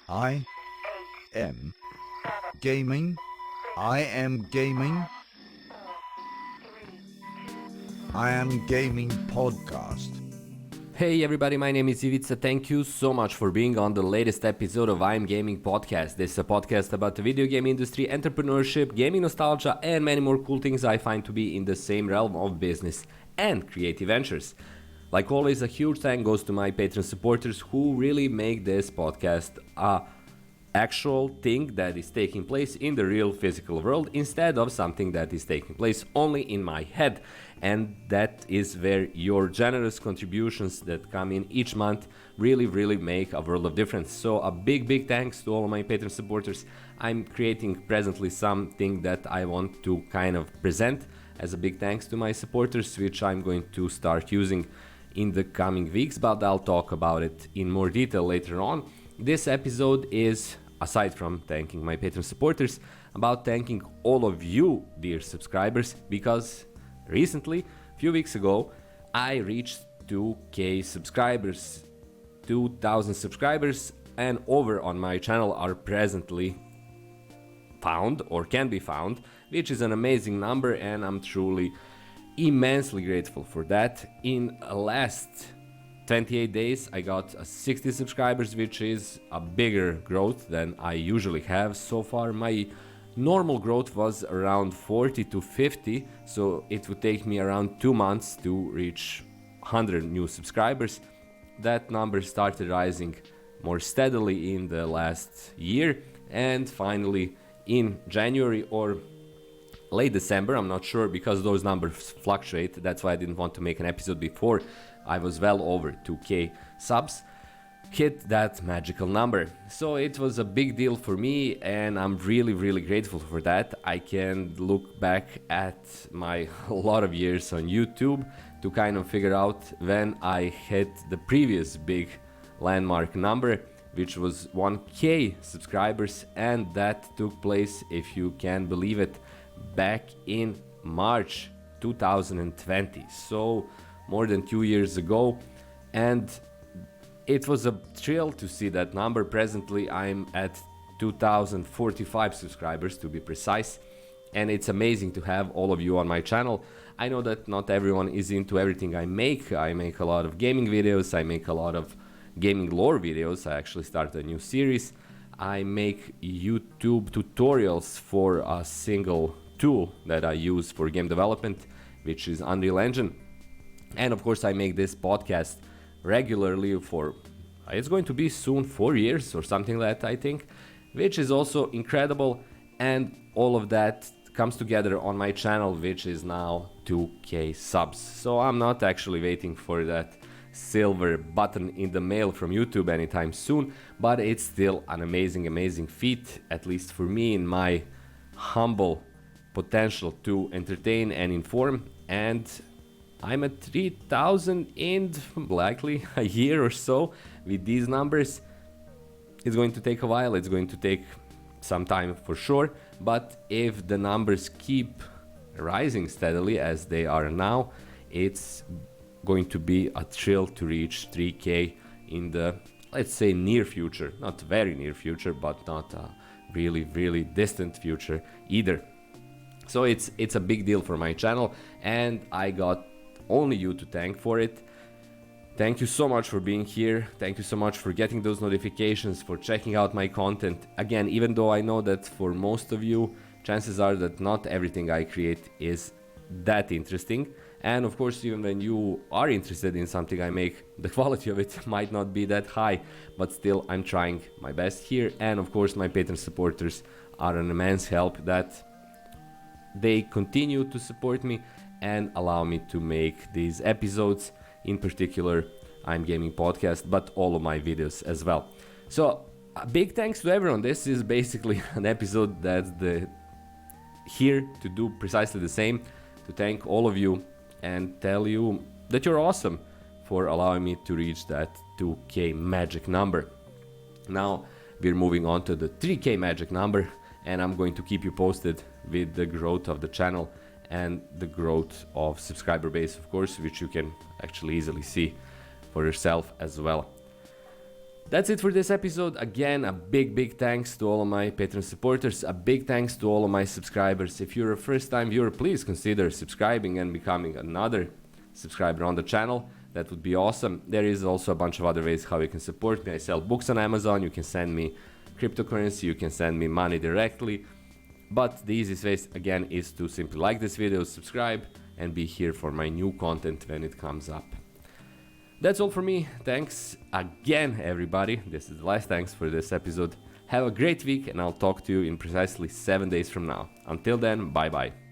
I am gaming. I am gaming. I am gaming podcast. Hey everybody, my name is Ivica. Thank you so much for being on the latest episode of I'm Gaming Podcast. This is a podcast about the video game industry, entrepreneurship, gaming nostalgia, and many more cool things I find to be in the same realm of business and creative ventures. Like always, a huge thank goes to my Patreon supporters who really make this podcast a actual thing that is taking place in the real physical world instead of something that is taking place only in my head. And that is where your generous contributions that come in each month really make a world of difference. So a big thanks to all of my Patreon supporters. I'm creating presently something that I want to kind of present as a big thanks to my supporters, which I'm going to start using in the coming weeks, but I'll talk about it in more detail later on. This episode is, aside from thanking my Patreon supporters, about thanking all of you, dear subscribers, because recently, a few weeks ago, I reached 2k subscribers. 2,000 subscribers and over on my channel are presently found or can be found, which is an amazing number, and I'm truly immensely grateful for that. In the last 28 days I got 60 subscribers, which is a bigger growth than I usually have so far. My normal growth was around 40 to 50, so it would take me around 2 months to reach 100 new subscribers. That number started rising more steadily in the last year, and finally in January or late December, I'm not sure because those numbers fluctuate, that's why I didn't want to make an episode before I was well over 2k subs, hit that magical number. So it was a big deal for me, and I'm really grateful for that. I can look back at my lot of years on YouTube to kind of figure out when I hit the previous big landmark number, which was 1k subscribers, and that took place, if you can believe it, back in March 2020, so more than 2 years ago. And it was a thrill to see that number. Presently I'm at 2045 subscribers to be precise, and it's amazing to have all of you on my channel. I know that not everyone is into everything I make. I make a lot of gaming videos, I make a lot of gaming lore videos. I actually started a new series. I make YouTube tutorials for a single tool that I use for game development, which is Unreal Engine. And of course I make this podcast regularly for, it's going to be soon 4 years or something like that, I think, which is also incredible. And all of that comes together on my channel, which is now 2k subs. So I'm not actually waiting for that silver button in the mail from YouTube anytime soon, but it's still an amazing feat, at least for me, in my humble potential to entertain and inform. And I'm at 3,000 in likely a year or so with these numbers. It's going to take a while, it's going to take some time for sure, but if the numbers keep rising steadily as they are now, it's going to be a thrill to reach 3k in the, let's say, near future. Not very near future, but not a really distant future either. So it's a big deal for my channel, and I got only you to thank for it. Thank you so much for being here. Thank you so much for getting those notifications, for checking out my content. Again, even though I know that for most of you, chances are that not everything I create is that interesting. And of course, even when you are interested in something I make, the quality of it might not be that high, but still I'm trying my best here. And of course, my Patreon supporters are an immense help, that they continue to support me and allow me to make these episodes, in particular I'm Gaming Podcast, but all of my videos as well. So a big thanks to everyone. This is basically an episode that's here to do precisely the same, to thank all of you and tell you that you're awesome for allowing me to reach that 2k magic number. Now we're moving on to the 3k magic number, and I'm going to keep you posted with the growth of the channel and the growth of subscriber base, of course, which you can actually easily see for yourself as well. That's it for this episode. Again, a big thanks to all of my Patreon supporters. A big thanks to all of my subscribers. If you're a first-time viewer, please consider subscribing and becoming another subscriber on the channel. That would be awesome. There is also a bunch of other ways how you can support me. I sell books on Amazon. You can send me cryptocurrency. You can send me money directly. But the easiest way, again, is to simply like this video, subscribe, and be here for my new content when it comes up. That's all for me. Thanks again, everybody. This is the last thanks for this episode. Have a great week, and I'll talk to you in precisely 7 days from now. Until then, bye-bye.